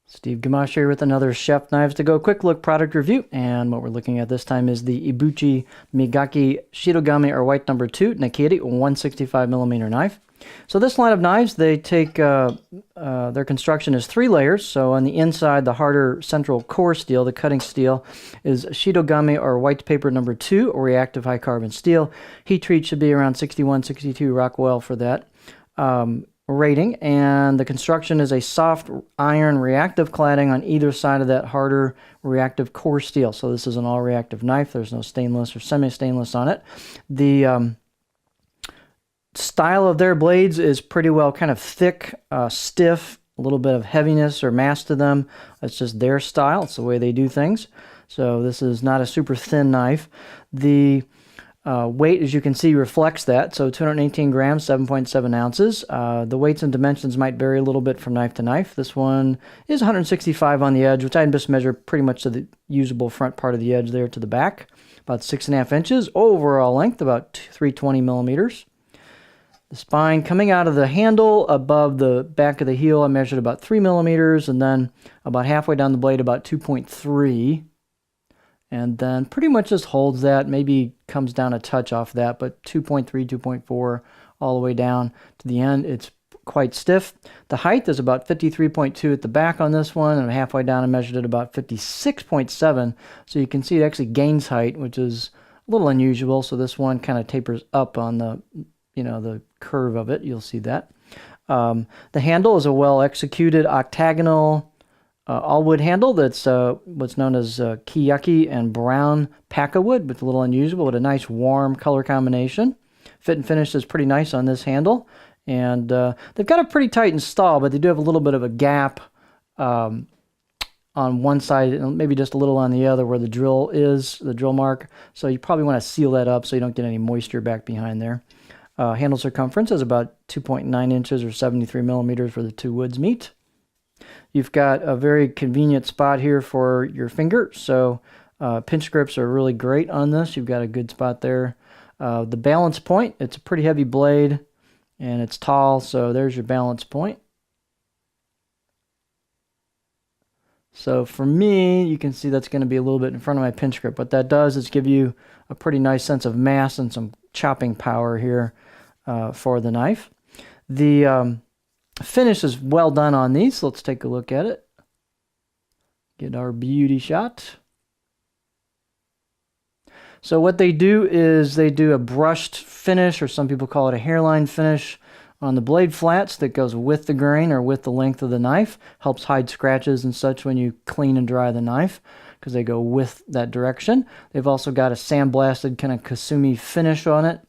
Steve Gamache here with another Chef Knives to Go quick look product review, and what we're looking at this time is the Ebuchi Migaki Shirogami or White No. 2 Nakiri 165mm knife. So this line of knives, they take their construction is 3 layers. So on the inside, the harder central core steel, the cutting steel, is Shirogami or white paper No. 2 or reactive high carbon steel. Heat treat should be around 61, 62 Rockwell for that. Rating, and the construction is a soft iron reactive cladding on either side of that harder reactive core steel. So this is an all reactive knife. There's no stainless or semi-stainless on it. The style of their blades is pretty well kind of thick, stiff, a little bit of heaviness or mass to them. That's just their style. It's the way they do things. So this is not a super thin knife. The weight, as you can see, reflects that. So 218 grams, 7.7 ounces. The weights and dimensions might vary a little bit from knife to knife. This one is 165 on the edge, which I just measure pretty much to the usable front part of the edge there to the back. About 6.5 inches. Overall length, about 320 millimeters. The spine coming out of the handle above the back of the heel, I measured about 3 millimeters, and then about halfway down the blade, about 2.3. And then pretty much just holds that, maybe comes down a touch off that, but 2.3, 2.4 all the way down to the end. It's quite stiff. The height is about 53.2 at the back on this one, and halfway down I measured it about 56.7. So you can see it actually gains height, which is a little unusual. So this one kind of tapers up on the, the curve of it. You'll see that. The handle is a well-executed octagonal all-wood handle that's what's known as Kiyaki and brown Paca wood, but a little unusual, with a nice warm color combination. Fit and finish is pretty nice on this handle, and they've got a pretty tight install, but they do have a little bit of a gap on one side and maybe just a little on the other where the drill is, the drill mark. So you probably want to seal that up so you don't get any moisture back behind there. Handle circumference is about 2.9 inches or 73 millimeters where the two woods meet. You've got a very convenient spot here for your finger, so pinch grips are really great on this. You've got a good spot there. The balance point, it's a pretty heavy blade, and it's tall, so there's your balance point. So for me, you can see that's going to be a little bit in front of my pinch grip. What that does is give you a pretty nice sense of mass and some chopping power here for the knife. The finish is well done on these. So let's take a look at it. Get our beauty shot. So what they do is they do a brushed finish, or some people call it a hairline finish, on the blade flats that goes with the grain or with the length of the knife. Helps hide scratches and such when you clean and dry the knife, because they go with that direction. They've also got a sandblasted kind of Kasumi finish on it.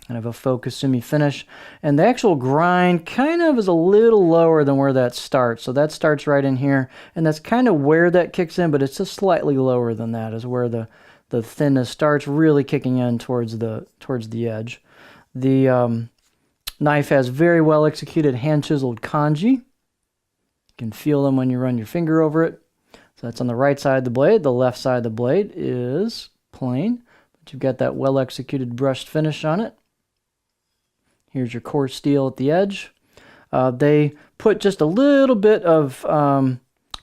Kind of a faux Kasumi finish. And the actual grind kind of is a little lower than where that starts. So that starts right in here, and that's kind of where that kicks in, but it's just slightly lower than that is where the thinness starts really kicking in towards the edge. The knife has very well executed hand chiseled kanji. You can feel them when you run your finger over it. So that's on the right side of the blade. The left side of the blade is plain, but you've got that well executed brushed finish on it. Here's your core steel at the edge. They put just a little bit of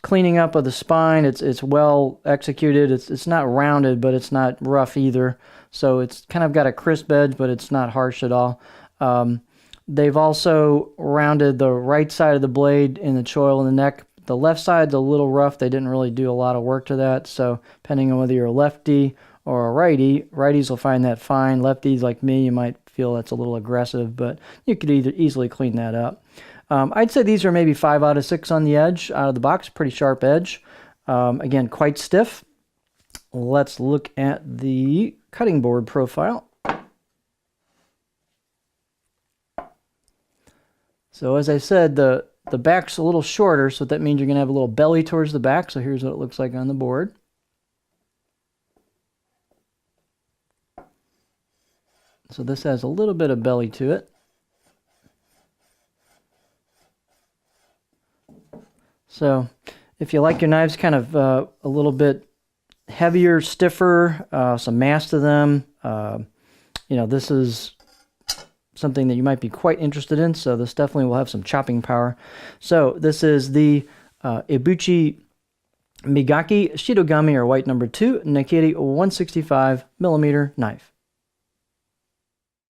cleaning up of the spine. It's well executed. It's not rounded, but it's not rough either. So it's kind of got a crisp edge, but it's not harsh at all. They've also rounded the right side of the blade in the choil and the neck. The left side's a little rough. They didn't really do a lot of work to that. So depending on whether you're a lefty or a righty, righties will find that fine. Lefties like me, you might feel that's a little aggressive, but you could easily clean that up. I'd say these are maybe 5 out of 6 on the edge, out of the box. Pretty sharp edge. Again, quite stiff. Let's look at the cutting board profile. So as I said, the back's a little shorter, so that means you're going to have a little belly towards the back. So here's what it looks like on the board. So this has a little bit of belly to it. So if you like your knives kind of a little bit heavier, stiffer, some mass to them, this is something that you might be quite interested in. So this definitely will have some chopping power. So this is the Ebuchi Migaki Shidogami or white number 2 Nakiri 165 millimeter knife.